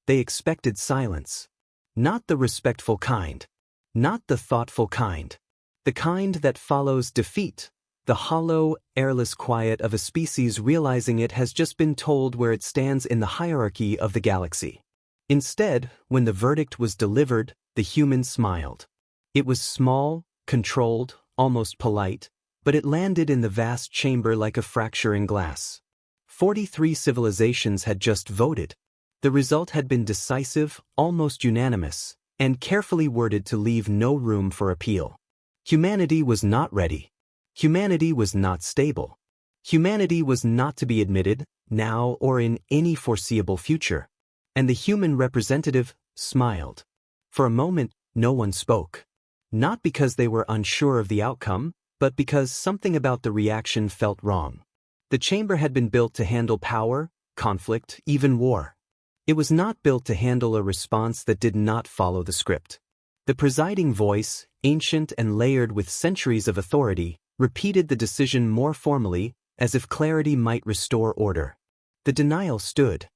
they expected silence. Not the respectful kind. Not the thoughtful kind. The kind that follows defeat. The hollow, airless quiet of a species realizing it has just been told where it stands in the hierarchy of the galaxy. Instead, when the verdict was delivered, the human smiled. It was small, controlled, almost polite, but it landed in the vast chamber like a fracture in glass. 43 civilizations had just voted. The result had been decisive, almost unanimous, and carefully worded to leave no room for appeal. Humanity was not ready. Humanity was not stable. Humanity was not to be admitted, now or in any foreseeable future. And the human representative smiled. For a moment, no one spoke. Not because they were unsure of the outcome, but because something about the reaction felt wrong. The chamber had been built to handle power, conflict, even war. It was not built to handle a response that did not follow the script. The presiding voice, ancient and layered with centuries of authority, repeated the decision more formally, as if clarity might restore order. The denial stood.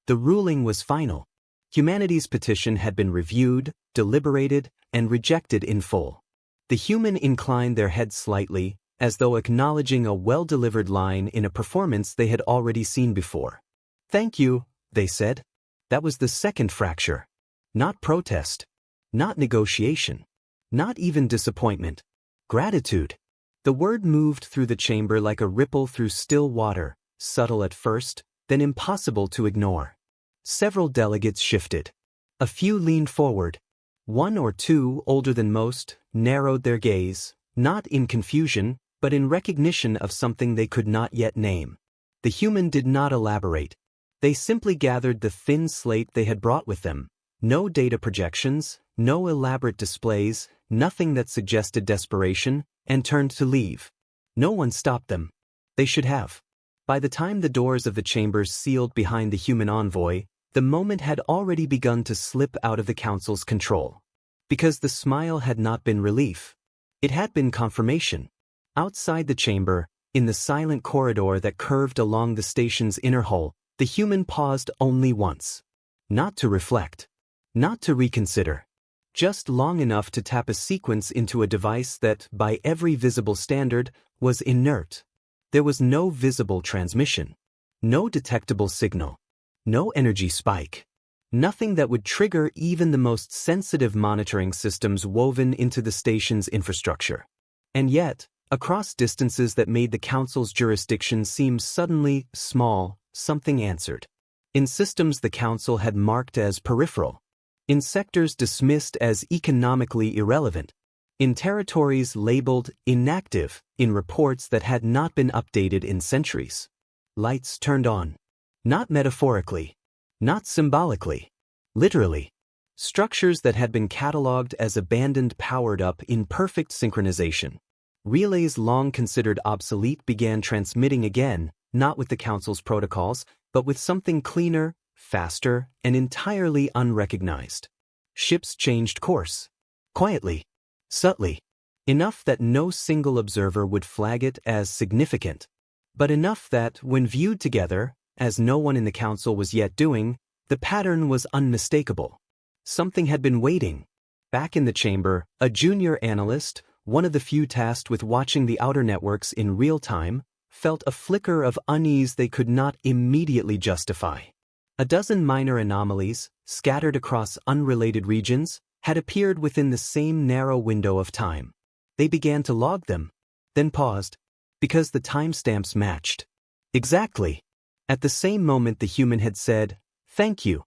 The ruling was final. Humanity's petition had been reviewed, deliberated, and rejected in full. The human inclined their heads slightly, as though acknowledging a well-delivered line in a performance they had already seen before. "Thank you," they said. That was the second fracture. Not protest. Not negotiation. Not even disappointment. Gratitude. The word moved through the chamber like a ripple through still water, subtle at first, then impossible to ignore. Several delegates shifted. A few leaned forward. One or two, older than most, narrowed their gaze, not in confusion, but in recognition of something they could not yet name. The human did not elaborate. They simply gathered the thin slate they had brought with them. No data projections, no elaborate displays, nothing that suggested desperation, and turned to leave. No one stopped them. They should have. By the time the doors of the chambers sealed behind the human envoy, the moment had already begun to slip out of the council's control. Because the smile had not been relief. It had been confirmation. Outside the chamber, in the silent corridor that curved along the station's inner hull, the human paused only once. Not to reflect. Not to reconsider. Just long enough to tap a sequence into a device that, by every visible standard, was inert. There was no visible transmission. No detectable signal. No energy spike. Nothing that would trigger even the most sensitive monitoring systems woven into the station's infrastructure. And yet, across distances that made the council's jurisdiction seem suddenly small, something answered. In systems the council had marked as peripheral. In sectors dismissed as economically irrelevant. In territories labeled inactive, in reports that had not been updated in centuries. Lights turned on. Not metaphorically. Not symbolically. Literally. Structures that had been catalogued as abandoned powered up in perfect synchronization. Relays long considered obsolete began transmitting again, not with the council's protocols, but with something cleaner, faster, and entirely unrecognized. Ships changed course. Quietly. Subtly. Enough that no single observer would flag it as significant. But enough that, when viewed together, as no one in the council was yet doing, the pattern was unmistakable. Something had been waiting. Back in the chamber, a junior analyst, one of the few tasked with watching the outer networks in real time, felt a flicker of unease they could not immediately justify. A dozen minor anomalies, scattered across unrelated regions, had appeared within the same narrow window of time. They began to log them, then paused, because the timestamps matched. Exactly. At the same moment the human had said, "Thank you."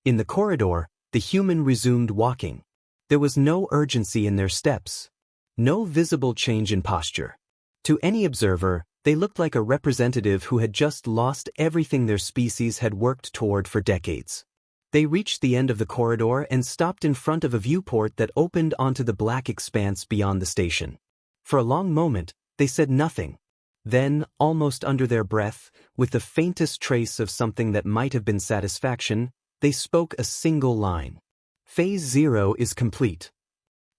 In the corridor, the human resumed walking. There was no urgency in their steps. No visible change in posture. To any observer, they looked like a representative who had just lost everything their species had worked toward for decades. They reached the end of the corridor and stopped in front of a viewport that opened onto the black expanse beyond the station. For a long moment, they said nothing. Then, almost under their breath, with the faintest trace of something that might have been satisfaction, they spoke a single line. Phase 0 is complete.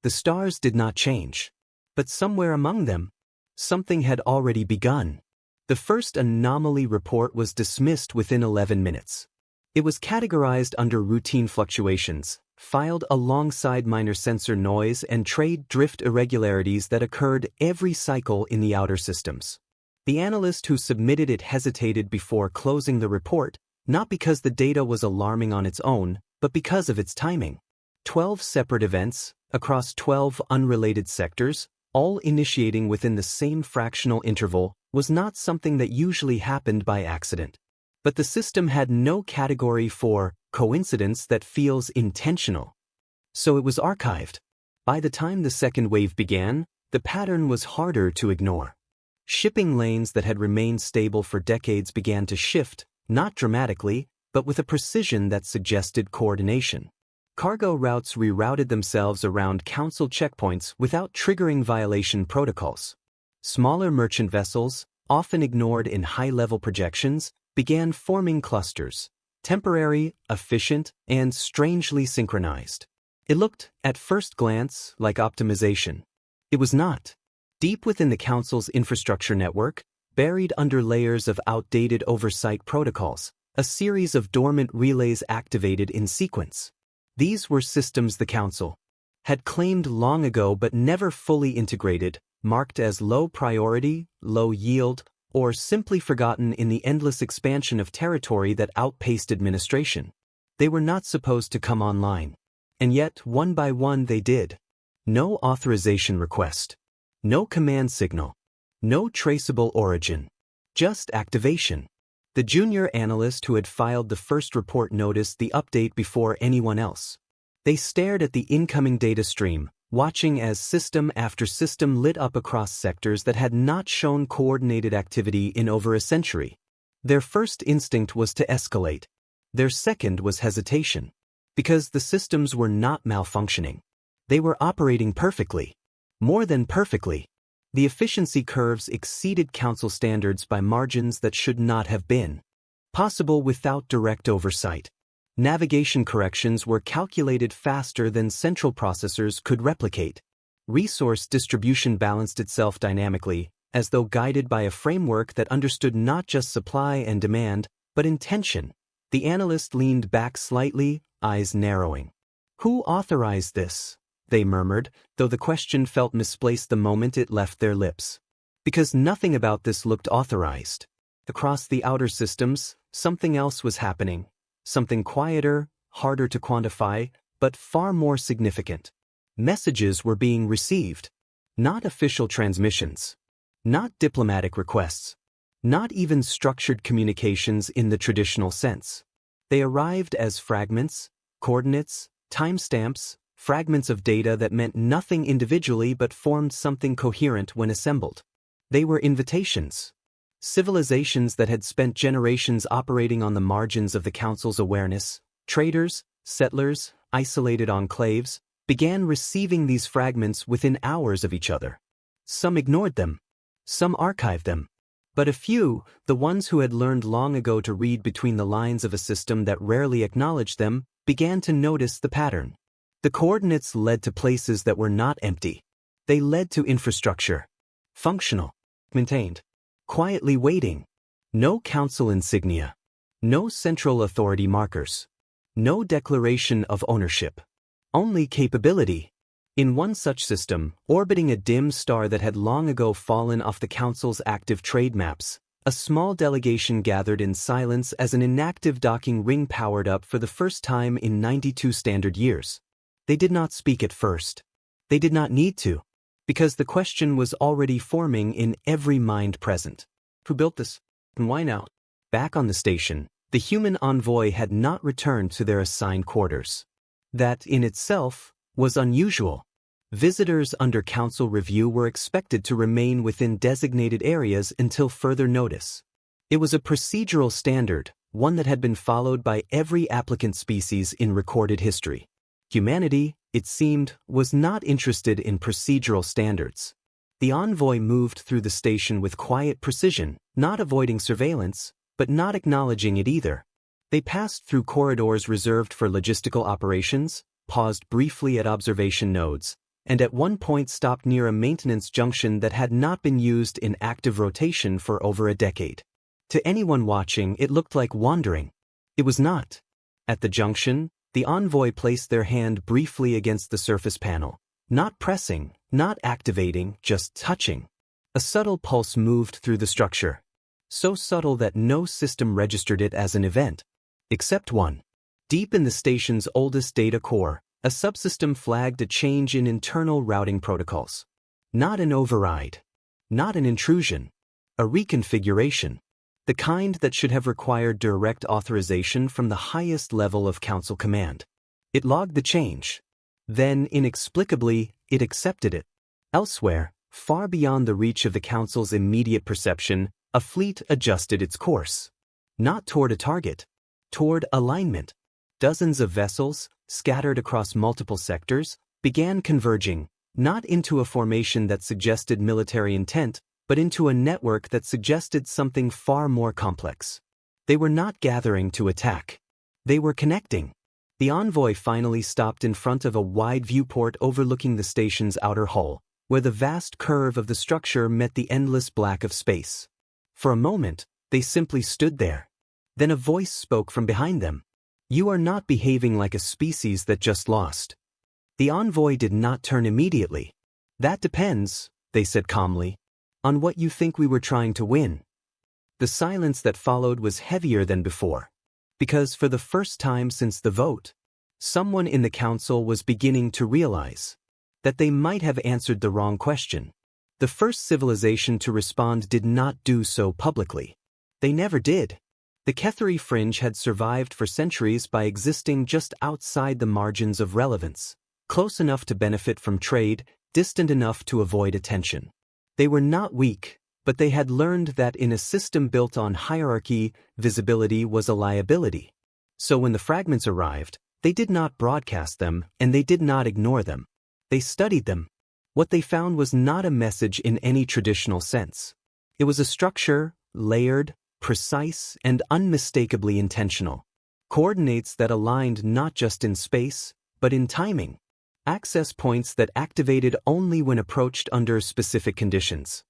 The stars did not change. But somewhere among them, something had already begun. The first anomaly report was dismissed within 11 minutes. It was categorized under routine fluctuations, filed alongside minor sensor noise and trade drift irregularities that occurred every cycle in the outer systems. The analyst who submitted it hesitated before closing the report, not because the data was alarming on its own, but because of its timing. 12 separate events, across 12 unrelated sectors, all initiating within the same fractional interval, was not something that usually happened by accident. But the system had no category for coincidence that feels intentional. So it was archived. By the time the second wave began, the pattern was harder to ignore. Shipping lanes that had remained stable for decades began to shift, not dramatically, but with a precision that suggested coordination. Cargo routes rerouted themselves around Council checkpoints without triggering violation protocols. Smaller merchant vessels, often ignored in high-level projections, began forming clusters, temporary, efficient, and strangely synchronized. It looked, at first glance, like optimization. It was not. Deep within the Council's infrastructure network, buried under layers of outdated oversight protocols, a series of dormant relays activated in sequence. These were systems the Council had claimed long ago but never fully integrated, marked as low priority, low yield, or simply forgotten in the endless expansion of territory that outpaced administration. They were not supposed to come online. And yet, one by one they did. No authorization request. No command signal. No traceable origin. Just activation. The junior analyst who had filed the first report noticed the update before anyone else. They stared at the incoming data stream, watching as system after system lit up across sectors that had not shown coordinated activity in over a century. Their first instinct was to escalate. Their second was hesitation. Because the systems were not malfunctioning. They were operating perfectly. More than perfectly. The efficiency curves exceeded Council standards by margins that should not have been possible without direct oversight. Navigation corrections were calculated faster than central processors could replicate. Resource distribution balanced itself dynamically, as though guided by a framework that understood not just supply and demand, but intention. The analyst leaned back slightly, eyes narrowing. Who authorized this? They murmured, though the question felt misplaced the moment it left their lips. Because nothing about this looked authorized. Across the outer systems, something else was happening. Something quieter, harder to quantify, but far more significant. Messages were being received. Not official transmissions. Not diplomatic requests. Not even structured communications in the traditional sense. They arrived as fragments, coordinates, timestamps, fragments of data that meant nothing individually but formed something coherent when assembled. They were invitations. Civilizations that had spent generations operating on the margins of the Council's awareness, traders, settlers, isolated enclaves, began receiving these fragments within hours of each other. Some ignored them. Some archived them. But a few, the ones who had learned long ago to read between the lines of a system that rarely acknowledged them, began to notice the pattern. The coordinates led to places that were not empty. They led to infrastructure. Functional. Maintained. Quietly waiting. No Council insignia. No central authority markers. No declaration of ownership. Only capability. In one such system, orbiting a dim star that had long ago fallen off the Council's active trade maps, a small delegation gathered in silence as an inactive docking ring powered up for the first time in 92 standard years. They did not speak at first. They did not need to, because the question was already forming in every mind present. Who built this? And why now? Back on the station, the human envoy had not returned to their assigned quarters. That, in itself, was unusual. Visitors under Council review were expected to remain within designated areas until further notice. It was a procedural standard, one that had been followed by every applicant species in recorded history. Humanity, it seemed, was not interested in procedural standards. The envoy moved through the station with quiet precision, not avoiding surveillance, but not acknowledging it either. They passed through corridors reserved for logistical operations, paused briefly at observation nodes, and at one point stopped near a maintenance junction that had not been used in active rotation for over a decade. To anyone watching, it looked like wandering. It was not. At the junction, the envoy placed their hand briefly against the surface panel. Not pressing, not activating, just touching. A subtle pulse moved through the structure. So subtle that no system registered it as an event. Except one. Deep in the station's oldest data core, a subsystem flagged a change in internal routing protocols. Not an override. Not an intrusion. A reconfiguration. The kind that should have required direct authorization from the highest level of Council command. It logged the change. Then, inexplicably, it accepted it. Elsewhere, far beyond the reach of the Council's immediate perception, a fleet adjusted its course. Not toward a target. Toward alignment. Dozens of vessels, scattered across multiple sectors, began converging, not into a formation that suggested military intent, but into a network that suggested something far more complex. They were not gathering to attack. They were connecting. The envoy finally stopped in front of a wide viewport overlooking the station's outer hull, where the vast curve of the structure met the endless black of space. For a moment, they simply stood there. Then a voice spoke from behind them. "You are not behaving like a species that just lost." The envoy did not turn immediately. "That depends," they said calmly, "on what you think we were trying to win." The silence that followed was heavier than before. Because for the first time since the vote, someone in the Council was beginning to realize that they might have answered the wrong question. The first civilization to respond did not do so publicly. They never did. The Ketheri fringe had survived for centuries by existing just outside the margins of relevance, close enough to benefit from trade, distant enough to avoid attention. They were not weak, but they had learned that in a system built on hierarchy, visibility was a liability. So when the fragments arrived, they did not broadcast them, and they did not ignore them. They studied them. What they found was not a message in any traditional sense. It was a structure, layered, precise, and unmistakably intentional. Coordinates that aligned not just in space, but in timing. Access points that activated only when approached under specific conditions.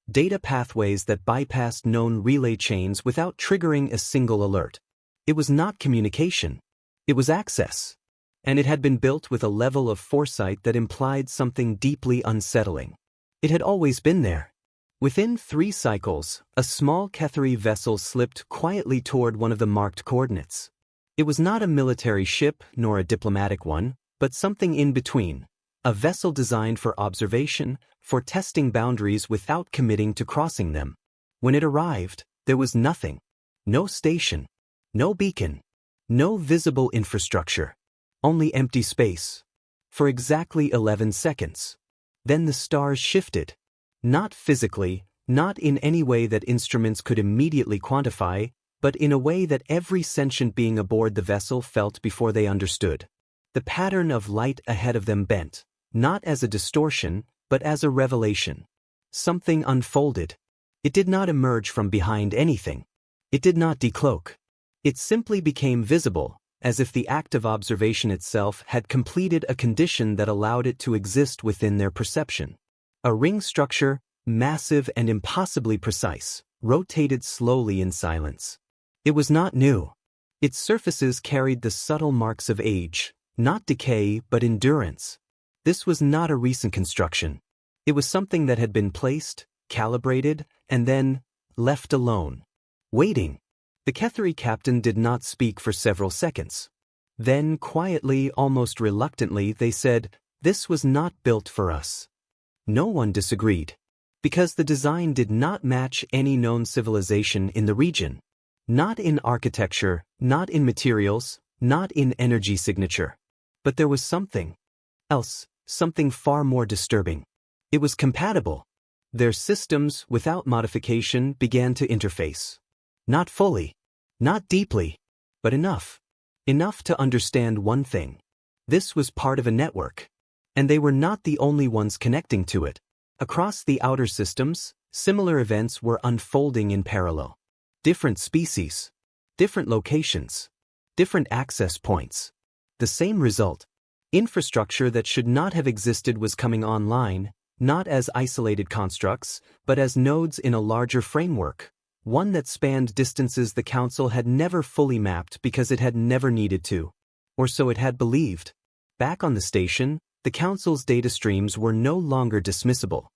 Data pathways that bypassed known relay chains without triggering a single alert. It was not communication. It was access. And it had been built with a level of foresight that implied something deeply unsettling. It had always been there. Within 3 cycles, a small Ketheri vessel slipped quietly toward one of the marked coordinates. It was not a military ship nor a diplomatic one, but something in between. A vessel designed for observation, for testing boundaries without committing to crossing them. When it arrived, there was nothing. No station. No beacon. No visible infrastructure. Only empty space. For exactly 11 seconds. Then the stars shifted. Not physically, not in any way that instruments could immediately quantify, but in a way that every sentient being aboard the vessel felt before they understood. The pattern of light ahead of them bent, not as a distortion, but as a revelation. Something unfolded. It did not emerge from behind anything. It did not decloak. It simply became visible, as if the act of observation itself had completed a condition that allowed it to exist within their perception. A ring structure, massive and impossibly precise, rotated slowly in silence. It was not new. Its surfaces carried the subtle marks of age, not decay but endurance. This was not a recent construction. It was something that had been placed, calibrated, and then left alone. Waiting. The Ketheri captain did not speak for several seconds. Then, quietly, almost reluctantly, they said, "This was not built for us." No one disagreed. Because the design did not match any known civilization in the region. Not in architecture, not in materials, not in energy signature. But there was something else, something far more disturbing. It was compatible. Their systems, without modification, began to interface. Not fully, not deeply, but enough. Enough to understand one thing. This was part of a network. And they were not the only ones connecting to it. Across the outer systems, similar events were unfolding in parallel. Different species, different locations, different access points. The same result. Infrastructure that should not have existed was coming online, not as isolated constructs, but as nodes in a larger framework. one that spanned distances the Council had never fully mapped because it had never needed to. Or so it had believed. Back on the station, the Council's data streams were no longer dismissible.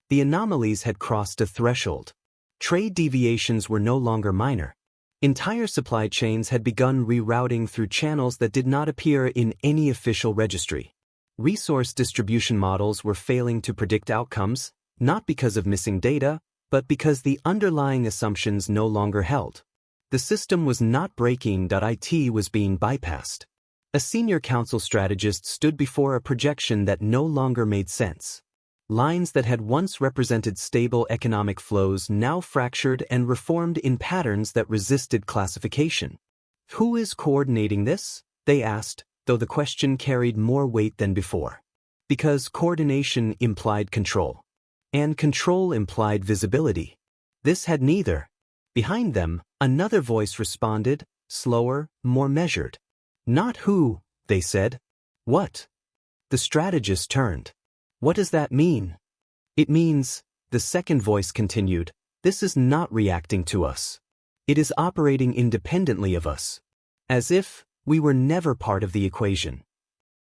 The anomalies had crossed a threshold. Trade deviations were no longer minor. Entire supply chains had begun rerouting through channels that did not appear in any official registry. Resource distribution models were failing to predict outcomes, not because of missing data, but because the underlying assumptions no longer held. The system was not breaking. It was being bypassed. A senior council strategist stood before a projection that no longer made sense. Lines that had once represented stable economic flows now fractured and reformed in patterns that resisted classification. Who is coordinating this? They asked, though the question carried more weight than before. Because coordination implied control. And control implied visibility. This had neither. Behind them, another voice responded, slower, more measured. Not who, they said. What? The strategist turned. What does that mean? It means, the second voice continued, this is not reacting to us. It is operating independently of us. As if we were never part of the equation.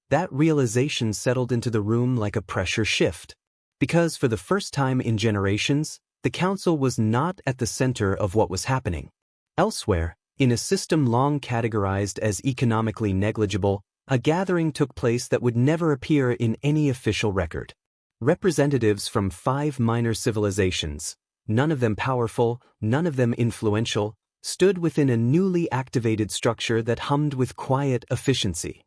That realization settled into the room like a pressure shift. Because for the first time in generations, the Council was not at the center of what was happening. Elsewhere, in a system long categorized as economically negligible, a gathering took place that would never appear in any official record. Representatives from 5 minor civilizations, none of them powerful, none of them influential, stood within a newly activated structure that hummed with quiet efficiency.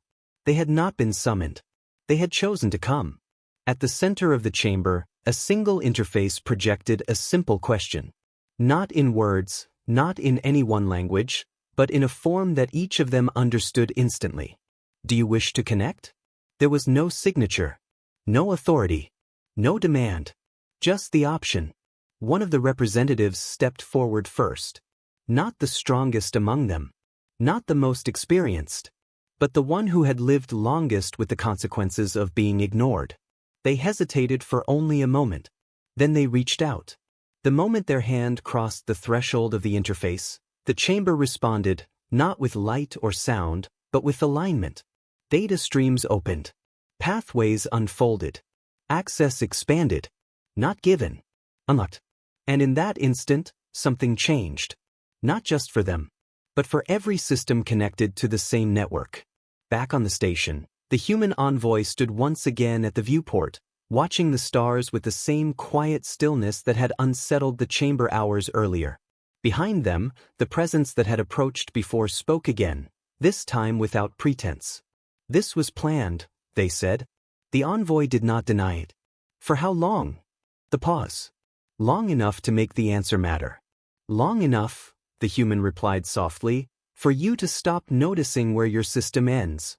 They had not been summoned. They had chosen to come. At the center of the chamber, a single interface projected a simple question. Not in words, not in any one language, but in a form that each of them understood instantly. Do you wish to connect? There was no signature, no authority, no demand, just the option. One of the representatives stepped forward first. Not the strongest among them, not the most experienced, but the one who had lived longest with the consequences of being ignored. They hesitated for only a moment. Then they reached out. The moment their hand crossed the threshold of the interface, the chamber responded, not with light or sound, but with alignment. Data streams opened. Pathways unfolded. Access expanded. Not given. Unlocked. And in that instant, something changed. Not just for them, but for every system connected to the same network. Back on the station, the human envoy stood once again at the viewport, watching the stars with the same quiet stillness that had unsettled the chamber hours earlier. Behind them, the presence that had approached before spoke again, this time without pretense. This was planned, they said. The envoy did not deny it. For how long? The pause. Long enough to make the answer matter. Long enough, the human replied softly, for you to stop noticing where your system ends.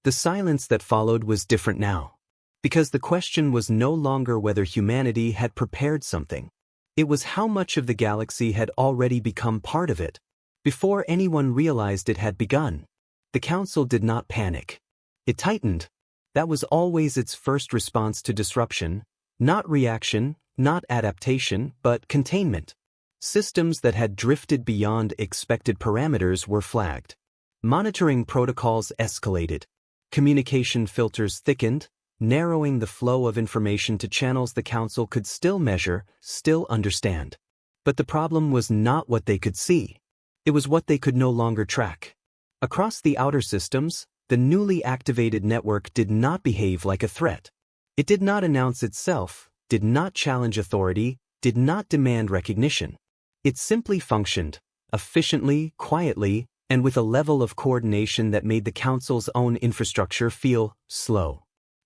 The silence that followed was different now. Because the question was no longer whether humanity had prepared something. It was how much of the galaxy had already become part of it, before anyone realized it had begun. The Council did not panic. It tightened. That was always its first response to disruption, not reaction, not adaptation, but containment. Systems that had drifted beyond expected parameters were flagged. Monitoring protocols escalated. Communication filters thickened, narrowing the flow of information to channels the Council could still measure, still understand. But the problem was not what they could see. It was what they could no longer track. Across the outer systems, the newly activated network did not behave like a threat. It did not announce itself, did not challenge authority, did not demand recognition. It simply functioned, efficiently, quietly, and with a level of coordination that made the Council's own infrastructure feel slow.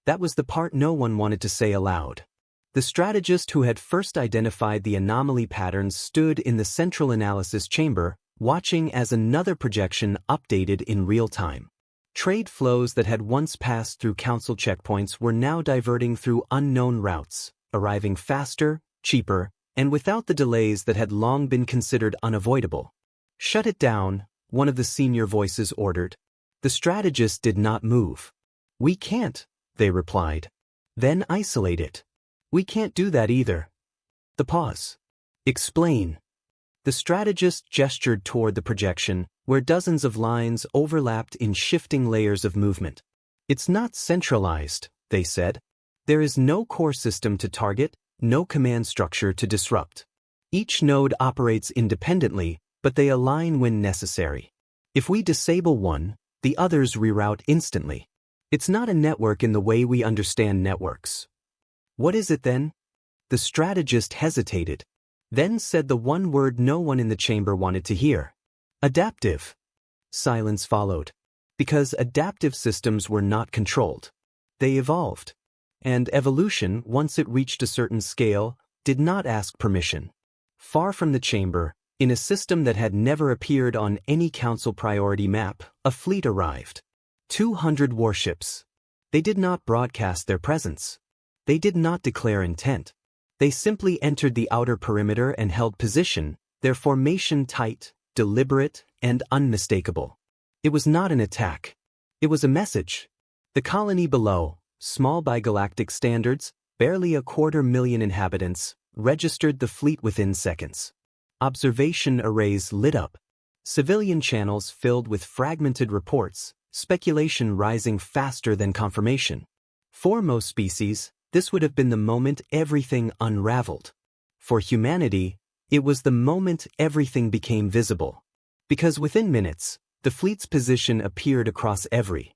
That was the part no one wanted to say aloud. The strategist who had first identified the anomaly patterns stood in the central analysis chamber, watching as another projection updated in real time. Trade flows that had once passed through Council checkpoints were now diverting through unknown routes, arriving faster, cheaper, and without the delays that had long been considered unavoidable. Shut it down, one of the senior voices ordered. The strategist did not move. We can't, they replied. Then isolate it. We can't do that either. The pause. Explain. The strategist gestured toward the projection, where dozens of lines overlapped in shifting layers of movement. It's not centralized, they said. There is no core system to target, no command structure to disrupt. Each node operates independently, but they align when necessary. If we disable one, the others reroute instantly. It's not a network in the way we understand networks. What is it then? The strategist hesitated, then said the one word no one in the chamber wanted to hear. Adaptive. Silence followed. Because adaptive systems were not controlled. They evolved. And evolution, once it reached a certain scale, did not ask permission. Far from the chamber, in a system that had never appeared on any council priority map, a fleet arrived. 200 warships. They did not broadcast their presence. They did not declare intent. They simply entered the outer perimeter and held position, their formation tight, deliberate, and unmistakable. It was not an attack. It was a message. The colony below, small by galactic standards, barely 250,000 inhabitants, registered the fleet within seconds. Observation arrays lit up. Civilian channels filled with fragmented reports, speculation rising faster than confirmation. For most species, this would have been the moment everything unraveled. For humanity, it was the moment everything became visible. Because within minutes, the fleet's position appeared across every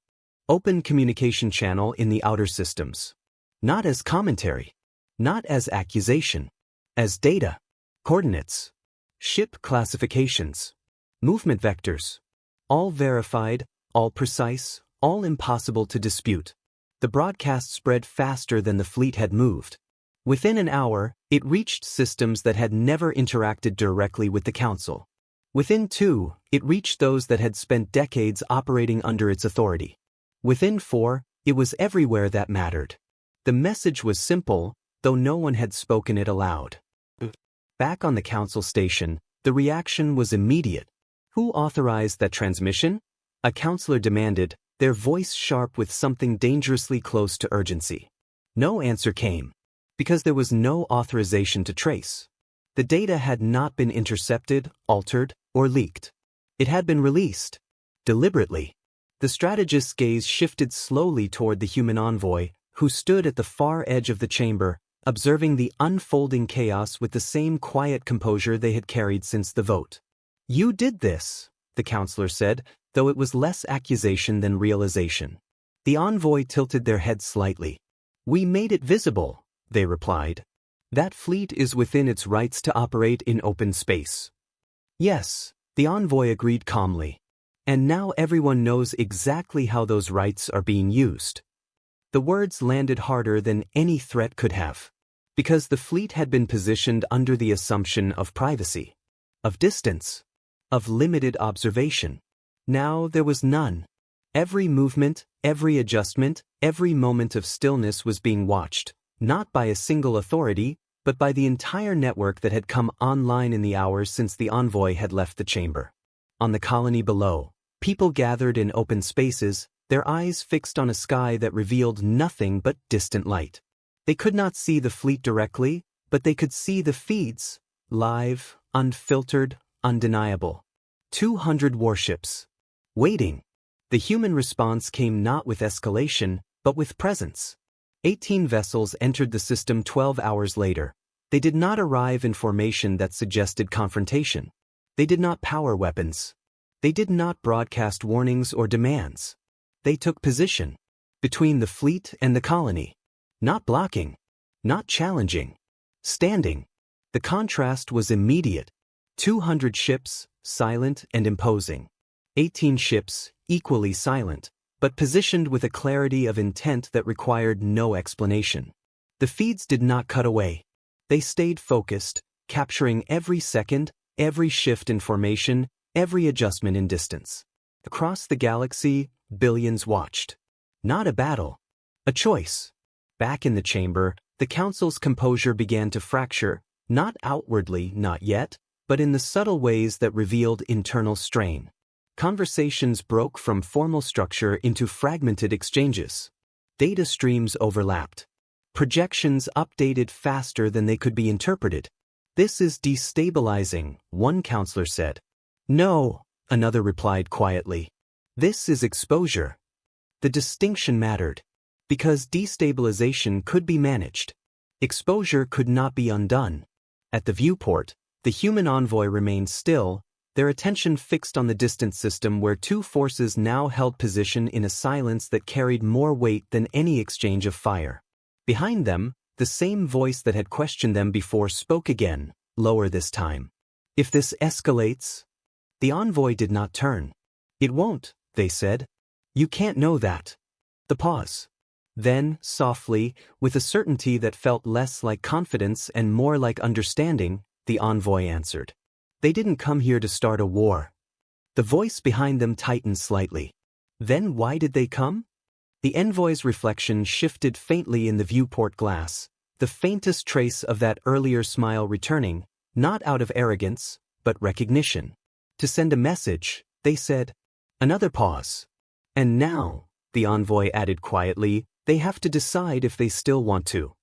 open communication channel in the outer systems. Not as commentary. Not as accusation. As data. Coordinates. Ship classifications. Movement vectors. All verified, all precise, all impossible to dispute. The broadcast spread faster than the fleet had moved. Within an hour, it reached systems that had never interacted directly with the Council. Within 2, it reached those that had spent decades operating under its authority. Within 4, it was everywhere that mattered. The message was simple, though no one had spoken it aloud. Back on the Council station, the reaction was immediate. Who authorized that transmission? A counselor demanded, their voice sharp with something dangerously close to urgency. No answer came. Because there was no authorization to trace. The data had not been intercepted, altered, or leaked. It had been released. Deliberately. The strategist's gaze shifted slowly toward the human envoy, who stood at the far edge of the chamber, observing the unfolding chaos with the same quiet composure they had carried since the vote. You did this, the counselor said, though it was less accusation than realization. The envoy tilted their head slightly. We made it visible, they replied. That fleet is within its rights to operate in open space. Yes, the envoy agreed calmly. And now everyone knows exactly how those rights are being used. The words landed harder than any threat could have. Because the fleet had been positioned under the assumption of privacy, of distance, of limited observation. Now there was none. Every movement, every adjustment, every moment of stillness was being watched, not by a single authority, but by the entire network that had come online in the hours since the envoy had left the chamber. On the colony below, people gathered in open spaces, their eyes fixed on a sky that revealed nothing but distant light. They could not see the fleet directly, but they could see the feeds, live, unfiltered, undeniable. 200 warships. Waiting. The human response came not with escalation, but with presence. 18 vessels entered the system 12 hours later. They did not arrive in formation that suggested confrontation. They did not power weapons. They did not broadcast warnings or demands. They took position. Between the fleet and the colony. Not blocking. Not challenging. Standing. The contrast was immediate. 200 ships, silent and imposing. 18 ships, equally silent, but positioned with a clarity of intent that required no explanation. The feeds did not cut away. They stayed focused, capturing every second, every shift in formation, every adjustment in distance. Across the galaxy, billions watched. Not a battle. A choice. Back in the chamber, the Council's composure began to fracture, not outwardly, not yet, but in the subtle ways that revealed internal strain. Conversations broke from formal structure into fragmented exchanges. Data streams overlapped. Projections updated faster than they could be interpreted. "This is destabilizing," one counselor said. "No," another replied quietly. "This is exposure." The distinction mattered, because destabilization could be managed. Exposure could not be undone. At the viewport, the human envoy remained still, their attention fixed on the distant system where two forces now held position in a silence that carried more weight than any exchange of fire. Behind them, the same voice that had questioned them before spoke again, lower this time. "If this escalates..." The envoy did not turn. "It won't," they said. "You can't know that." The pause. Then, softly, with a certainty that felt less like confidence and more like understanding, the envoy answered. "They didn't come here to start a war." The voice behind them tightened slightly. "Then why did they come?" The envoy's reflection shifted faintly in the viewport glass, the faintest trace of that earlier smile returning, not out of arrogance, but recognition. "To send a message," they said. Another pause. "And now," the envoy added quietly, "they have to decide if they still want to."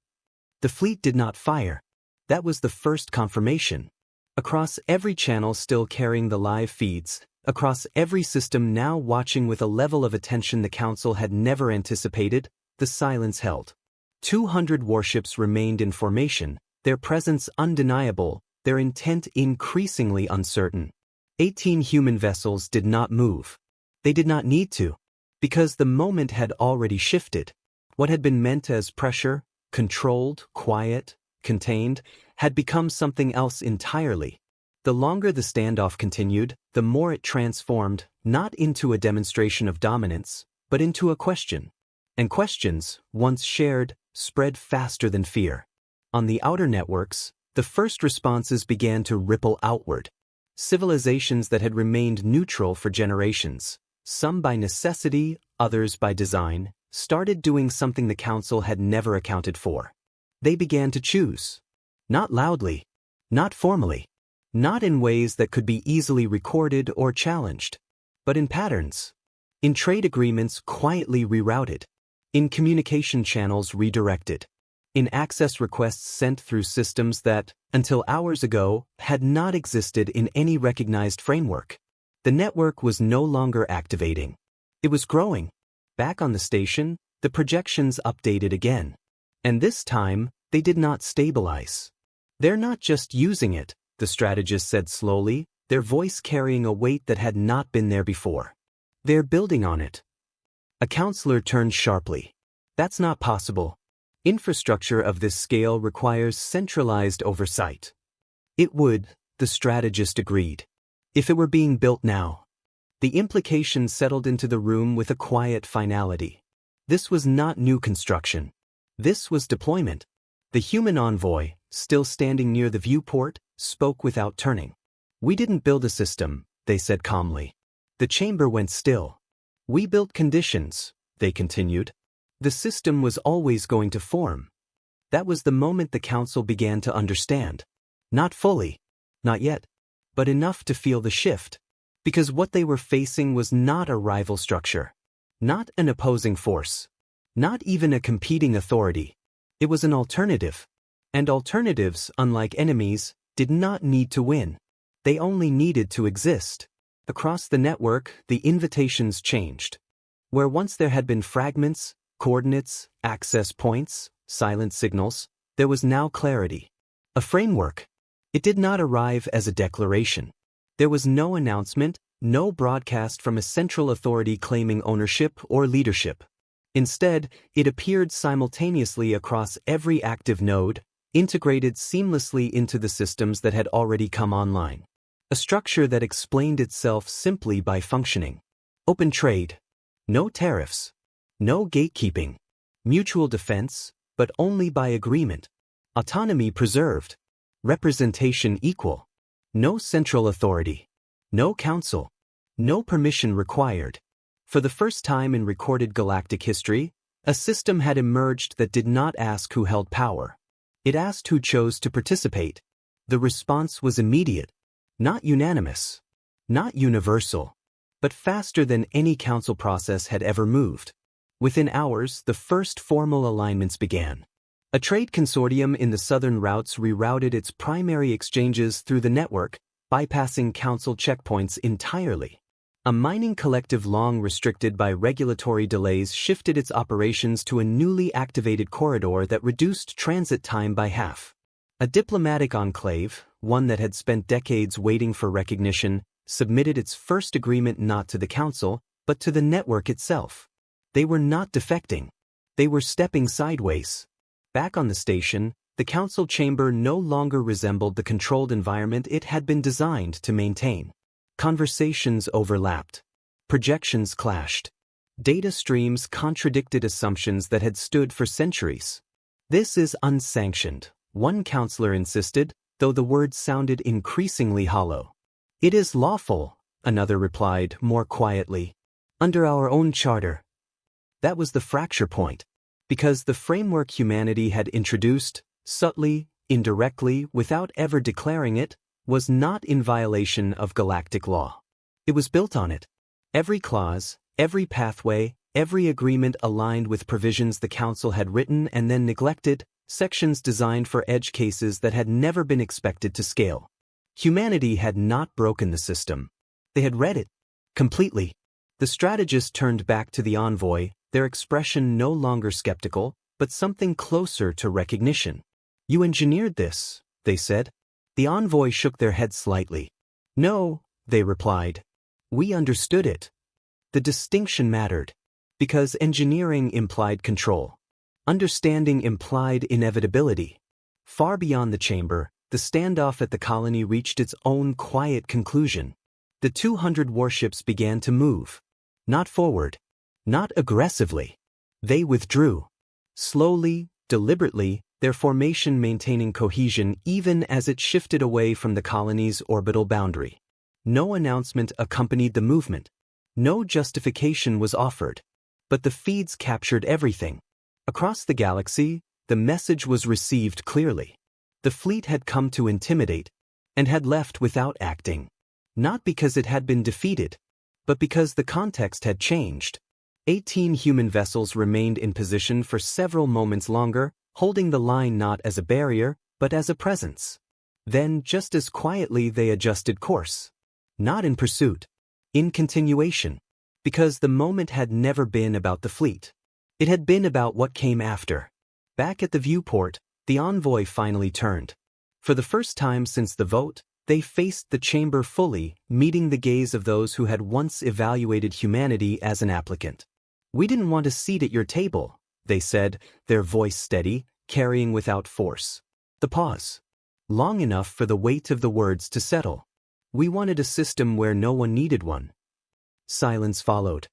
The fleet did not fire. That was the first confirmation. Across every channel still carrying the live feeds, across every system now watching with a level of attention the Council had never anticipated, the silence held. 200 warships remained in formation, their presence undeniable, their intent increasingly uncertain. 18 human vessels did not move. They did not need to, because the moment had already shifted. What had been meant as pressure, controlled, quiet, contained, had become something else entirely. The longer the standoff continued, the more it transformed, not into a demonstration of dominance, but into a question. And questions, once shared, spread faster than fear. On the outer networks, the first responses began to ripple outward. Civilizations that had remained neutral for generations, some by necessity, others by design, started doing something the Council had never accounted for. They began to choose. Not loudly, not formally, not in ways that could be easily recorded or challenged, but in patterns. In trade agreements quietly rerouted. In communication channels redirected. In access requests sent through systems that, until hours ago, had not existed in any recognized framework. The network was no longer activating. It was growing. Back on the station, the projections updated again. And this time, they did not stabilize. "They're not just using it," the strategist said slowly, their voice carrying a weight that had not been there before. "They're building on it." A counselor turned sharply. "That's not possible. Infrastructure of this scale requires centralized oversight." "It would," the strategist agreed. "If it were being built now." The implication settled into the room with a quiet finality. This was not new construction. This was deployment. The human envoy, still standing near the viewport, spoke without turning. "We didn't build a system," they said calmly. The chamber went still. "We built conditions," they continued. The system was always going to form. That was the moment the Council began to understand. Not fully. Not yet. But enough to feel the shift. Because what they were facing was not a rival structure. Not an opposing force. Not even a competing authority. It was an alternative. And alternatives, unlike enemies, did not need to win. They only needed to exist. Across the network, the invitations changed. Where once there had been fragments, coordinates, access points, silent signals, there was now clarity. A framework. It did not arrive as a declaration. There was no announcement, no broadcast from a central authority claiming ownership or leadership. Instead, it appeared simultaneously across every active node, integrated seamlessly into the systems that had already come online. A structure that explained itself simply by functioning. Open trade. No tariffs. No gatekeeping. Mutual defense, but only by agreement. Autonomy preserved. Representation equal. No central authority. No council. No permission required. For the first time in recorded galactic history, a system had emerged that did not ask who held power. It asked who chose to participate. The response was immediate. Not unanimous. Not universal. But faster than any council process had ever moved. Within hours, the first formal alignments began. A trade consortium in the southern routes rerouted its primary exchanges through the network, bypassing council checkpoints entirely. A mining collective long restricted by regulatory delays shifted its operations to a newly activated corridor that reduced transit time by half. A diplomatic enclave, one that had spent decades waiting for recognition, submitted its first agreement not to the council, but to the network itself. They were not defecting. They were stepping sideways. Back on the station, the council chamber no longer resembled the controlled environment it had been designed to maintain. Conversations overlapped. Projections clashed. Data streams contradicted assumptions that had stood for centuries. This is unsanctioned, one counselor insisted, though the words sounded increasingly hollow. It is lawful, another replied more quietly. Under our own charter. That was the fracture point. Because the framework humanity had introduced, subtly, indirectly, without ever declaring it, was not in violation of galactic law. It was built on it. Every clause, every pathway, every agreement aligned with provisions the Council had written and then neglected, sections designed for edge cases that had never been expected to scale. Humanity had not broken the system. They had read it. Completely. The strategist turned back to the envoy, their expression no longer skeptical, but something closer to recognition. You engineered this, they said. The envoy shook their head slightly. No, they replied. We understood it. The distinction mattered. Because engineering implied control. Understanding implied inevitability. Far beyond the chamber, the standoff at the colony reached its own quiet conclusion. The 200 warships began to move. Not forward. Not aggressively. They withdrew. Slowly, deliberately, their formation maintaining cohesion even as it shifted away from the colony's orbital boundary. No announcement accompanied the movement. No justification was offered. But the feeds captured everything. Across the galaxy, the message was received clearly. The fleet had come to intimidate, and had left without acting. Not because it had been defeated, but because the context had changed. 18 human vessels remained in position for several moments longer, holding the line not as a barrier, but as a presence. Then, just as quietly, they adjusted course. Not in pursuit. In continuation. Because the moment had never been about the fleet. It had been about what came after. Back at the viewport, the envoy finally turned. For the first time since the vote, they faced the chamber fully, meeting the gaze of those who had once evaluated humanity as an applicant. We didn't want a seat at your table, they said, their voice steady, carrying without force. The pause. Long enough for the weight of the words to settle. We wanted a system where no one needed one. Silence followed.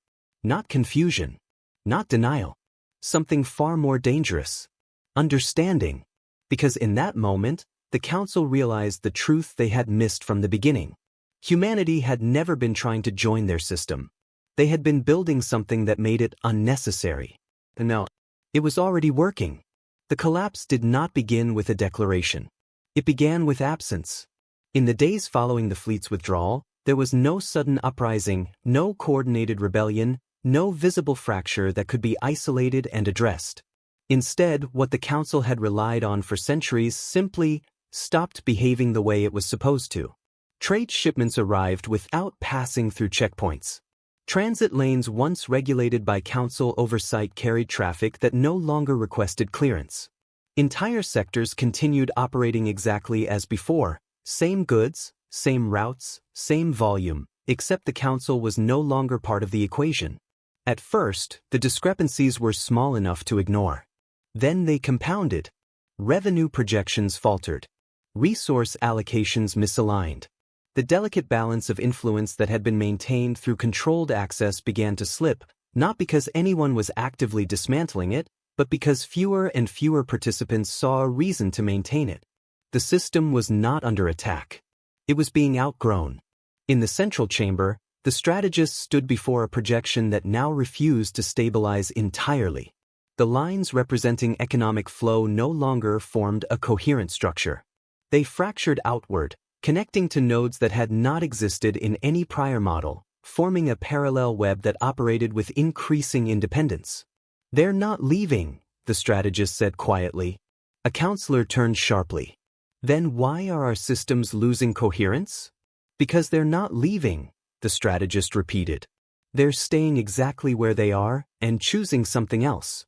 Not confusion. Not denial. Something far more dangerous. Understanding. Because in that moment, the Council realized the truth they had missed from the beginning. Humanity had never been trying to join their system. They had been building something that made it unnecessary. No, it was already working. The collapse did not begin with a declaration. It began with absence. In the days following the fleet's withdrawal, there was no sudden uprising, no coordinated rebellion, no visible fracture that could be isolated and addressed. Instead, what the Council had relied on for centuries simply stopped behaving the way it was supposed to. Trade shipments arrived without passing through checkpoints. Transit lanes once regulated by Council oversight carried traffic that no longer requested clearance. Entire sectors continued operating exactly as before, same goods, same routes, same volume, except the Council was no longer part of the equation. At first, the discrepancies were small enough to ignore. Then they compounded. Revenue projections faltered. Resource allocations misaligned. The delicate balance of influence that had been maintained through controlled access began to slip, not because anyone was actively dismantling it, but because fewer and fewer participants saw a reason to maintain it. The system was not under attack. It was being outgrown. In the central chamber, the strategists stood before a projection that now refused to stabilize entirely. The lines representing economic flow no longer formed a coherent structure. They fractured outward, connecting to nodes that had not existed in any prior model, forming a parallel web that operated with increasing independence. They're not leaving, the strategist said quietly. A counselor turned sharply. Then why are our systems losing coherence? Because they're not leaving, the strategist repeated. They're staying exactly where they are and choosing something else.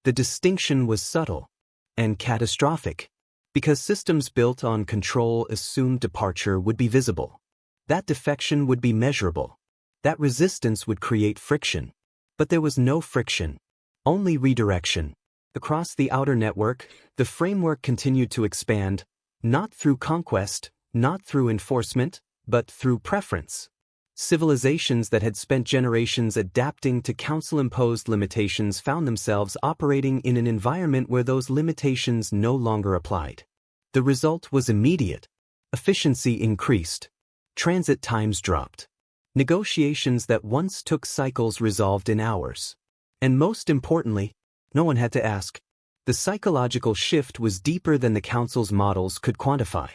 The distinction was subtle and catastrophic, because systems built on control assumed departure would be visible. That defection would be measurable. That resistance would create friction. But there was no friction, only redirection. Across the outer network, the framework continued to expand, not through conquest, not through enforcement, but through preference. Civilizations that had spent generations adapting to council-imposed limitations found themselves operating in an environment where those limitations no longer applied. The result was immediate. Efficiency increased. Transit times dropped. Negotiations that once took cycles resolved in hours. And most importantly, no one had to ask. The psychological shift was deeper than the Council's models could quantify.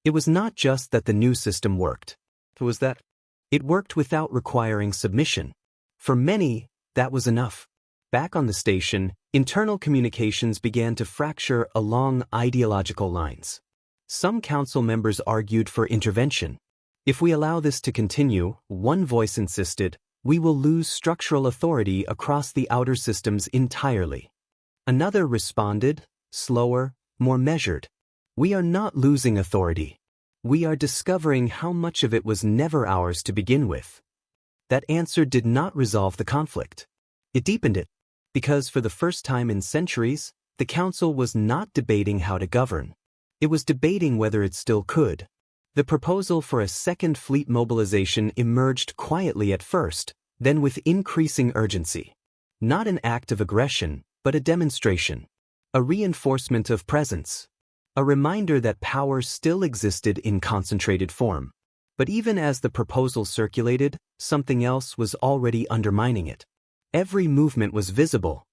It was not just that the new system worked. It was that it worked without requiring submission. For many, that was enough. Back on the station, internal communications began to fracture along ideological lines. Some council members argued for intervention. If we allow this to continue, one voice insisted, we will lose structural authority across the outer systems entirely. Another responded, slower, more measured. We are not losing authority. We are discovering how much of it was never ours to begin with. That answer did not resolve the conflict. It deepened it, because for the first time in centuries, the Council was not debating how to govern. It was debating whether it still could. The proposal for a second fleet mobilization emerged quietly at first, then with increasing urgency. Not an act of aggression, but a demonstration. A reinforcement of presence. A reminder that power still existed in concentrated form. But even as the proposal circulated, something else was already undermining it. Every movement was visible.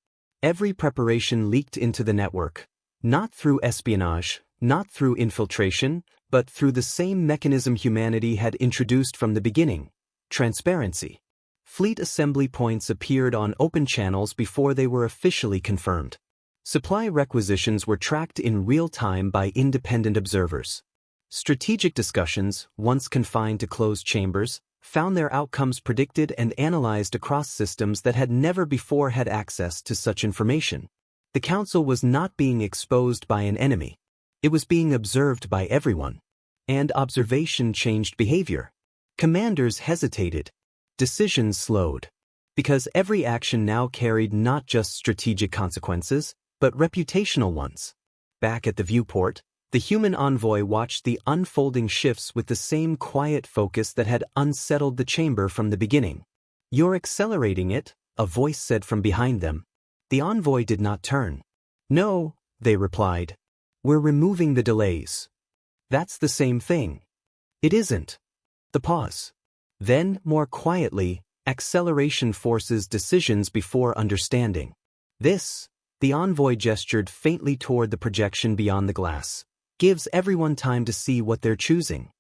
Every preparation leaked into the network. Not through espionage, not through infiltration, but through the same mechanism humanity had introduced from the beginning: transparency. Fleet assembly points appeared on open channels before they were officially confirmed. Supply requisitions were tracked in real time by independent observers. Strategic discussions, once confined to closed chambers, found their outcomes predicted and analyzed across systems that had never before had access to such information. The Council was not being exposed by an enemy. It was being observed by everyone. And observation changed behavior. Commanders hesitated. Decisions slowed. Because every action now carried not just strategic consequences, but reputational ones. Back at the viewport, the human envoy watched the unfolding shifts with the same quiet focus that had unsettled the chamber from the beginning. "You're accelerating it," a voice said from behind them. The envoy did not turn. "No," they replied. "We're removing the delays." "That's the same thing." "It isn't." The pause. Then, more quietly, acceleration forces decisions before understanding. This, the envoy gestured faintly toward the projection beyond the glass, gives everyone time to see what they're choosing.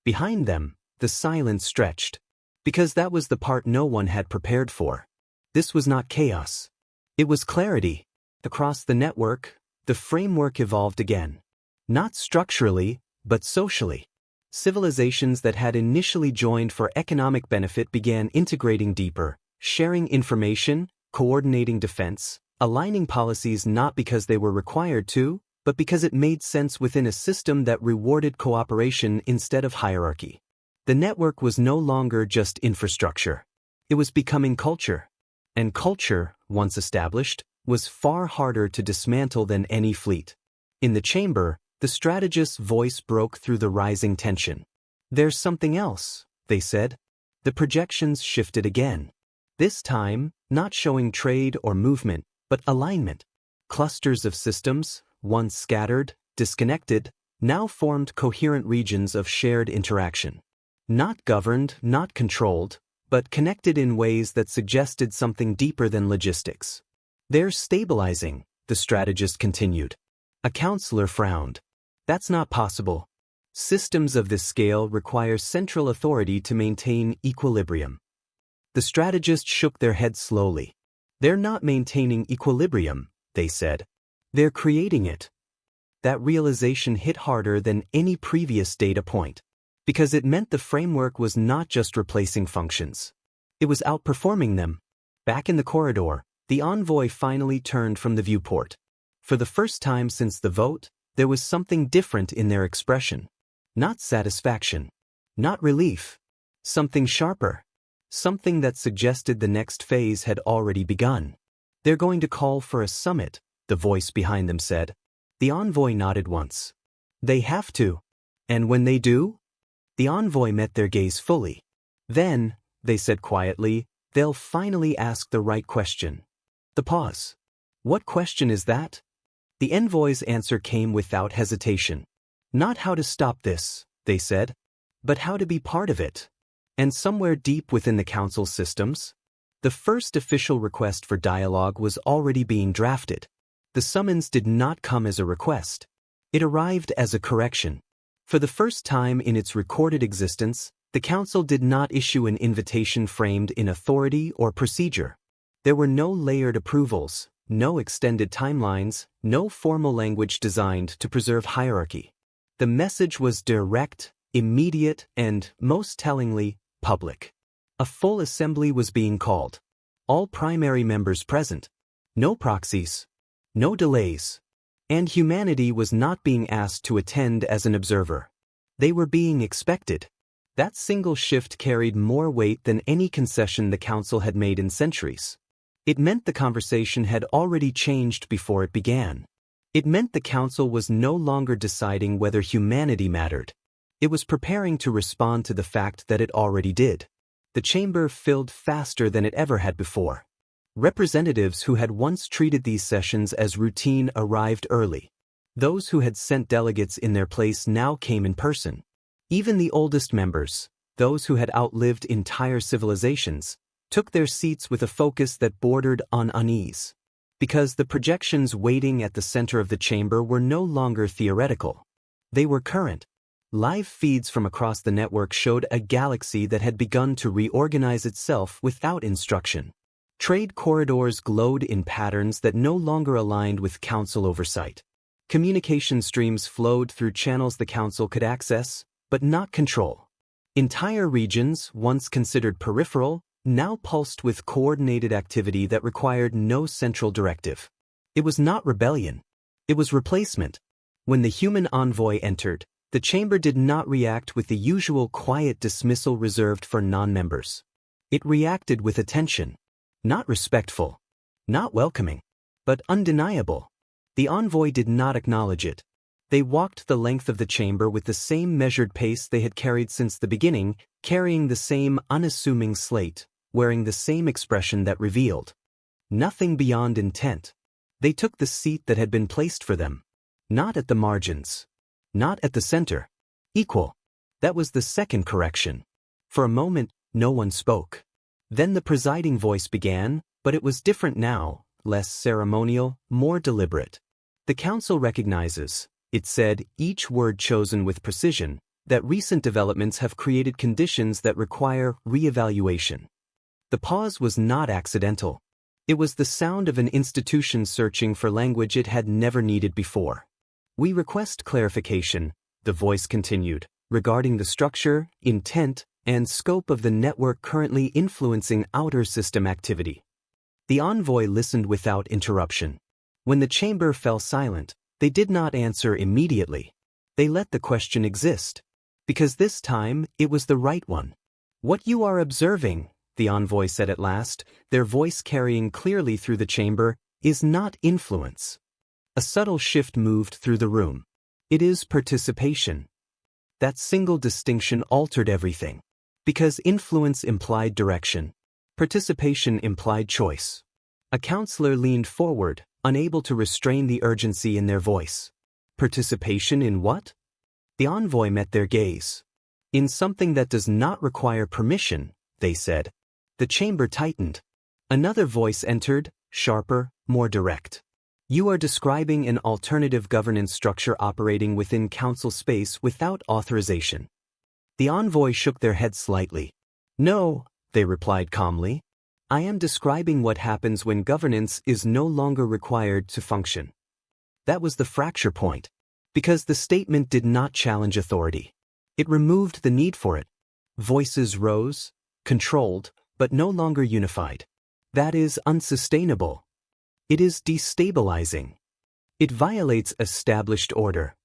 Behind them, the silence stretched. Because that was the part no one had prepared for. This was not chaos. It was clarity. Across the network, the framework evolved again. Not structurally, but socially. Civilizations that had initially joined for economic benefit began integrating deeper, sharing information, coordinating defense, aligning policies not because they were required to, but because it made sense within a system that rewarded cooperation instead of hierarchy. The network was no longer just infrastructure. It was becoming culture. And culture, once established, was far harder to dismantle than any fleet. In the chamber, the strategist's voice broke through the rising tension. "There's something else," they said. The projections shifted again. This time, not showing trade or movement, but alignment. Clusters of systems, once scattered, disconnected, now formed coherent regions of shared interaction. Not governed, not controlled, but connected in ways that suggested something deeper than logistics. "They're stabilizing," the strategist continued. A counselor frowned. "That's not possible. Systems of this scale require central authority to maintain equilibrium." The strategists shook their heads slowly. "They're not maintaining equilibrium," they said. "They're creating it." that realization hit harder than any previous data point. Because it meant the framework was not just replacing functions. It was outperforming them. Back in the corridor, the envoy finally turned from the viewport. For the first time since the vote, there was something different in their expression. Not satisfaction. Not relief. Something sharper. Something that suggested the next phase had already begun. "They're going to call for a summit," the voice behind them said. The envoy nodded once. "They have to. And when they do?" The envoy met their gaze fully. "Then," they said quietly, "they'll finally ask the right question." The pause. "What question is that?" The envoy's answer came without hesitation. "Not how to stop this," they said, "but how to be part of it." And somewhere deep within the council's systems, the first official request for dialogue was already being drafted. The summons did not come as a request. It arrived as a correction. For the first time in its recorded existence, the council did not issue an invitation framed in authority or procedure. There were no layered approvals, no extended timelines, no formal language designed to preserve hierarchy. The message was direct, immediate, and, most tellingly, public. A full assembly was being called. All primary members present. No proxies. No delays. And humanity was not being asked to attend as an observer. They were being expected. That single shift carried more weight than any concession the council had made in centuries. It meant the conversation had already changed before it began. It meant the council was no longer deciding whether humanity mattered. It was preparing to respond to the fact that it already did. The chamber filled faster than it ever had before. Representatives who had once treated these sessions as routine arrived early. Those who had sent delegates in their place now came in person. Even the oldest members, those who had outlived entire civilizations, took their seats with a focus that bordered on unease. Because the projections waiting at the center of the chamber were no longer theoretical. They were current. Live feeds from across the network showed a galaxy that had begun to reorganize itself without instruction. Trade corridors glowed in patterns that no longer aligned with council oversight. Communication streams flowed through channels the council could access, but not control. Entire regions, once considered peripheral, now pulsed with coordinated activity that required no central directive. It was not rebellion. It was replacement. When the human envoy entered, the chamber did not react with the usual quiet dismissal reserved for non-members. It reacted with attention. Not respectful. Not welcoming. But undeniable. The envoy did not acknowledge it. They walked the length of the chamber with the same measured pace they had carried since the beginning, carrying the same unassuming slate, wearing the same expression that revealed nothing beyond intent. They took the seat that had been placed for them. Not at the margins. Not at the center. Equal. That was the second correction. For a moment, no one spoke. Then the presiding voice began, but it was different now, less ceremonial, more deliberate. "The council recognizes," it said, each word chosen with precision, "that recent developments have created conditions that require re-evaluation." The pause was not accidental. It was the sound of an institution searching for language it had never needed before. "We request clarification," the voice continued, "regarding the structure, intent, and scope of the network currently influencing outer system activity." The envoy listened without interruption. When the chamber fell silent, they did not answer immediately. They let the question exist. Because this time, it was the right one. "What you are observing," the envoy said at last, their voice carrying clearly through the chamber, "is not influence." A subtle shift moved through the room. It is participation. That single distinction altered everything. Because influence implied direction. Participation implied choice. A counselor leaned forward, unable to restrain the urgency in their voice. Participation in what? The envoy met their gaze. "In something that does not require permission," they said. The chamber tightened. Another voice entered, sharper, more direct. "You are describing an alternative governance structure operating within council space without authorization." The envoy shook their head slightly. "No," they replied calmly. "I am describing what happens when governance is no longer required to function." That was the fracture point. Because the statement did not challenge authority. It removed the need for it. Voices rose, controlled, but no longer unified. That is unsustainable. It is destabilizing. It violates established order.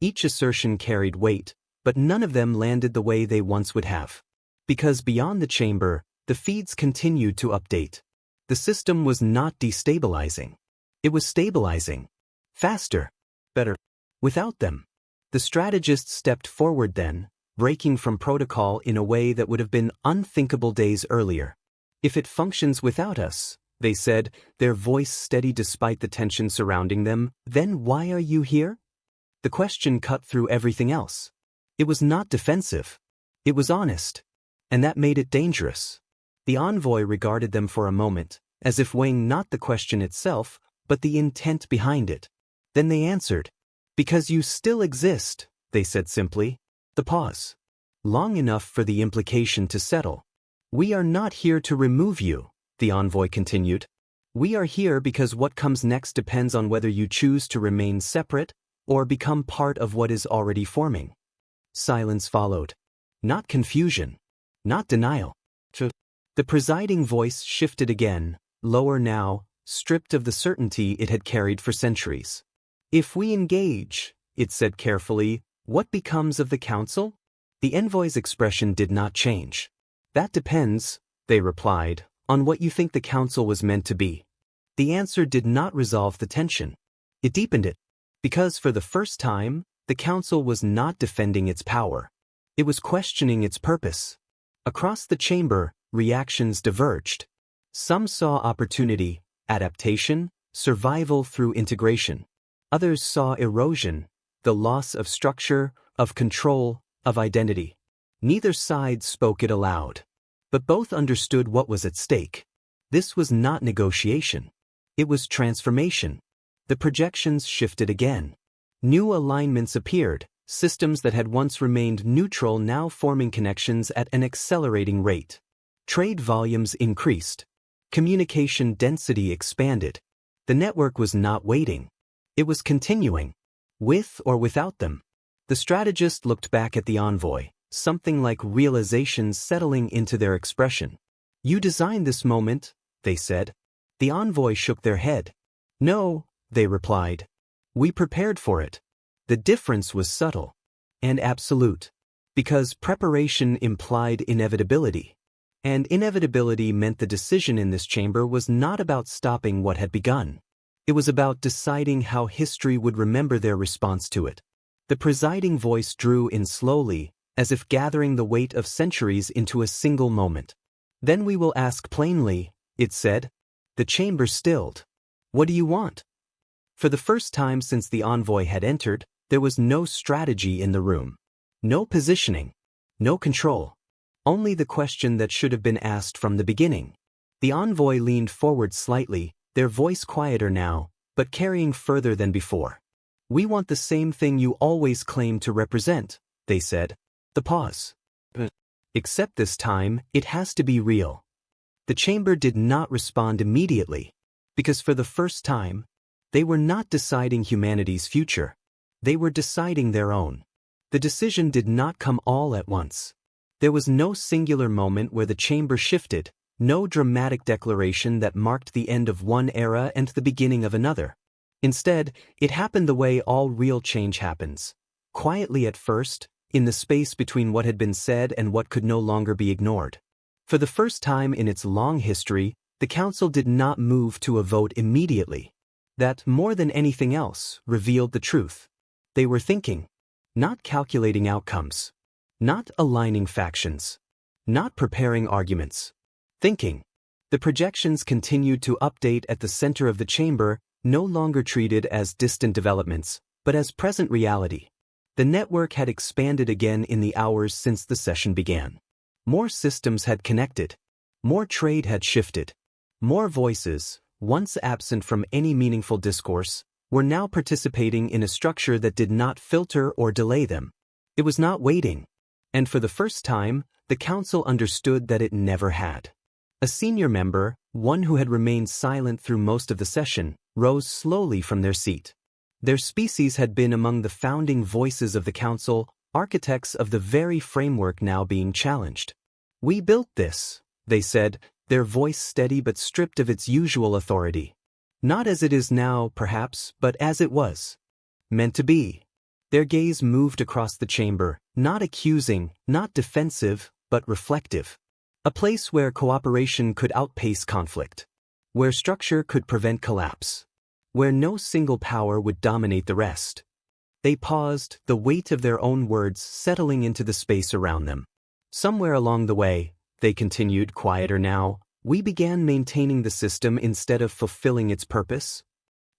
Each assertion carried weight, but none of them landed the way they once would have. Because beyond the chamber, the feeds continued to update. The system was not destabilizing. It was stabilizing. Faster. Better. Without them. The strategists stepped forward then, breaking from protocol in a way that would have been unthinkable days earlier. If it functions without us, they said, their voice steady despite the tension surrounding them, then why are you here? The question cut through everything else. It was not defensive. It was honest. And that made it dangerous. The envoy regarded them for a moment, as if weighing not the question itself, but the intent behind it. Then they answered. Because you still exist, they said simply. The pause. Long enough for the implication to settle. We are not here to remove you, the envoy continued. We are here because what comes next depends on whether you choose to remain separate or become part of what is already forming. Silence followed. Not confusion. Not denial. The presiding voice shifted again, lower now, stripped of the certainty it had carried for centuries. If we engage, it said carefully, what becomes of the council? The envoy's expression did not change. That depends, they replied, on what you think the council was meant to be. The answer did not resolve the tension. It deepened it. Because for the first time, the council was not defending its power. It was questioning its purpose. Across the chamber, reactions diverged. Some saw opportunity, adaptation, survival through integration. Others saw erosion, the loss of structure, of control, of identity. Neither side spoke it aloud. But both understood what was at stake. This was not negotiation. It was transformation. The projections shifted again. New alignments appeared, systems that had once remained neutral now forming connections at an accelerating rate. Trade volumes increased. Communication density expanded. The network was not waiting. It was continuing. With or without them. The strategist looked back at the envoy, something like realizations settling into their expression. You designed this moment, they said. The envoy shook their head. No, they replied. We prepared for it. The difference was subtle and absolute, because preparation implied inevitability. And inevitability meant the decision in this chamber was not about stopping what had begun. It was about deciding how history would remember their response to it. The presiding voice drew in slowly, as if gathering the weight of centuries into a single moment. Then we will ask plainly, it said. The chamber stilled. What do you want? For the first time since the envoy had entered, there was no strategy in the room. No positioning. No control. Only the question that should have been asked from the beginning. The envoy leaned forward slightly, their voice quieter now, but carrying further than before. We want the same thing you always claimed to represent, they said. The pause. Except this time, it has to be real. The chamber did not respond immediately, because for the first time, they were not deciding humanity's future. They were deciding their own. The decision did not come all at once. There was no singular moment where the chamber shifted, no dramatic declaration that marked the end of one era and the beginning of another. Instead, it happened the way all real change happens. Quietly at first, in the space between what had been said and what could no longer be ignored. For the first time in its long history, the council did not move to a vote immediately. That, more than anything else, revealed the truth. They were thinking, not calculating outcomes, not aligning factions, not preparing arguments. Thinking. The projections continued to update at the center of the chamber, no longer treated as distant developments, but as present reality. The network had expanded again in the hours since the session began. More systems had connected. More trade had shifted. More voices, once absent from any meaningful discourse, were now participating in a structure that did not filter or delay them. It was not waiting. And for the first time, the council understood that it never had. A senior member, one who had remained silent through most of the session, rose slowly from their seat. Their species had been among the founding voices of the Council, architects of the very framework now being challenged. "We built this," they said, their voice steady but stripped of its usual authority. "Not as it is now, perhaps, but as it was meant to be." Their gaze moved across the chamber, not accusing, not defensive, but reflective. A place where cooperation could outpace conflict. Where structure could prevent collapse. Where no single power would dominate the rest. They paused, the weight of their own words settling into the space around them. "Somewhere along the way," they continued, quieter now, "we began maintaining the system instead of fulfilling its purpose."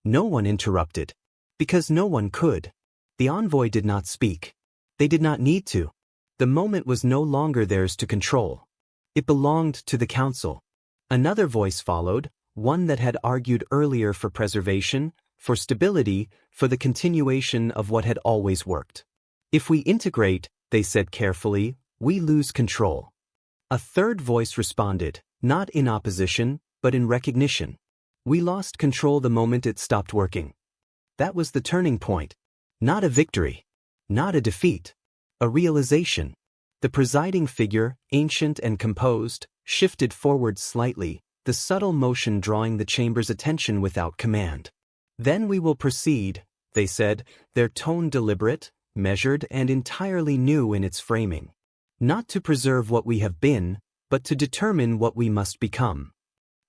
No one interrupted. Because no one could. The envoy did not speak. They did not need to. The moment was no longer theirs to control. It belonged to the Council. Another voice followed, one that had argued earlier for preservation, for stability, for the continuation of what had always worked. "If we integrate," they said carefully, "we lose control." A third voice responded, not in opposition, but in recognition. "We lost control the moment it stopped working." That was the turning point. Not a victory. Not a defeat. A realization. The presiding figure, ancient and composed, shifted forward slightly, the subtle motion drawing the chamber's attention without command. "Then we will proceed," they said, their tone deliberate, measured, and entirely new in its framing. "Not to preserve what we have been, but to determine what we must become."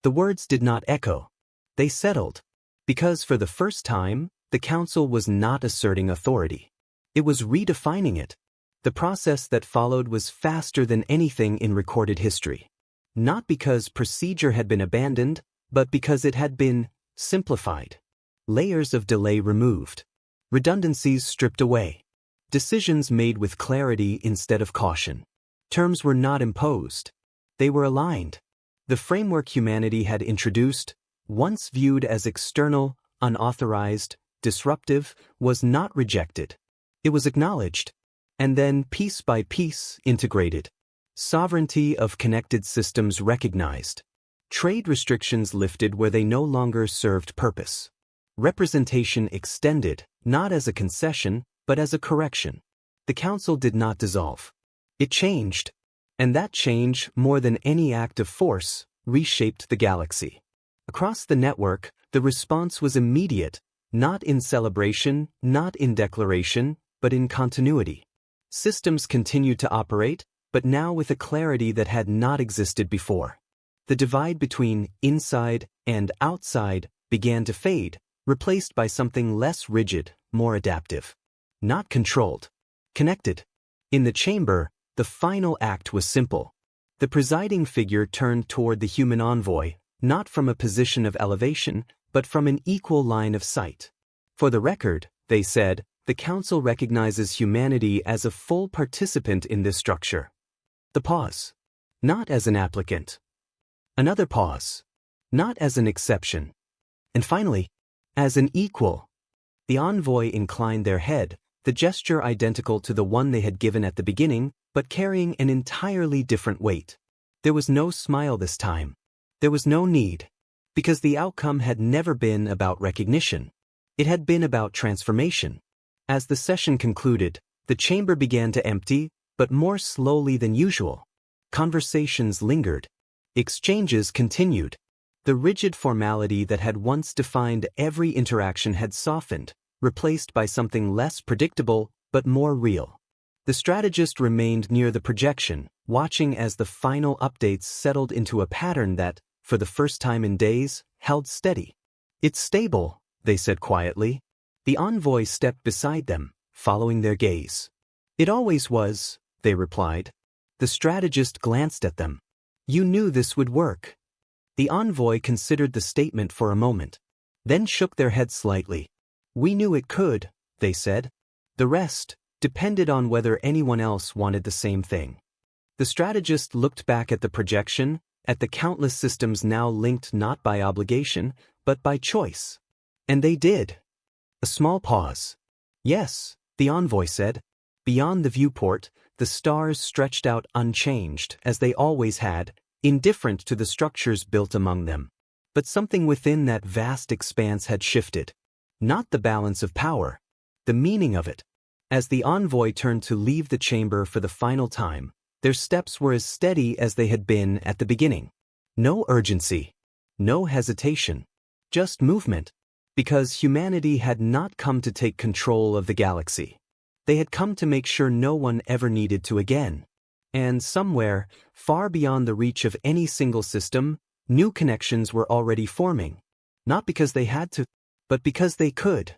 The words did not echo. They settled. Because for the first time, the Council was not asserting authority. It was redefining it. The process that followed was faster than anything in recorded history. Not because procedure had been abandoned, but because it had been simplified. Layers of delay removed. Redundancies stripped away. Decisions made with clarity instead of caution. Terms were not imposed. They were aligned. The framework humanity had introduced, once viewed as external, unauthorized, disruptive, was not rejected. It was acknowledged. And then, piece by piece, integrated. Sovereignty of connected systems recognized. Trade restrictions lifted where they no longer served purpose. Representation extended, not as a concession, but as a correction. The Council did not dissolve. It changed. And that change, more than any act of force, reshaped the galaxy. Across the network, the response was immediate, not in celebration, not in declaration, but in continuity. Systems continued to operate, but now with a clarity that had not existed before. The divide between inside and outside began to fade, replaced by something less rigid, more adaptive. Not controlled. Connected. In the chamber, the final act was simple. The presiding figure turned toward the human envoy, not from a position of elevation, but from an equal line of sight. "For the record," they said, "the Council recognizes humanity as a full participant in this structure." The pause. Not as an applicant. Another pause. Not as an exception. And finally, as an equal. The envoy inclined their head, the gesture identical to the one they had given at the beginning, but carrying an entirely different weight. There was no smile this time. There was no need. Because the outcome had never been about recognition. It had been about transformation. As the session concluded, the chamber began to empty, but more slowly than usual. Conversations lingered. Exchanges continued. The rigid formality that had once defined every interaction had softened, replaced by something less predictable, but more real. The strategist remained near the projection, watching as the final updates settled into a pattern that, for the first time in days, held steady. "It's stable," they said quietly. The envoy stepped beside them, following their gaze. "It always was," they replied. The strategist glanced at them. "You knew this would work." The envoy considered the statement for a moment, then shook their head slightly. "We knew it could," they said. The rest depended on whether anyone else wanted the same thing. The strategist looked back at the projection, at the countless systems now linked not by obligation, but by choice. And they did. A small pause. "Yes," the envoy said. Beyond the viewport, the stars stretched out unchanged, as they always had, indifferent to the structures built among them. But something within that vast expanse had shifted. not the balance of power, the meaning of it. As the envoy turned to leave the chamber for the final time, their steps were as steady as they had been at the beginning. No urgency, no hesitation, just movement, because humanity had not come to take control of the galaxy. They had come to make sure no one ever needed to again. And somewhere, far beyond the reach of any single system, new connections were already forming. Not because they had to, but because they could.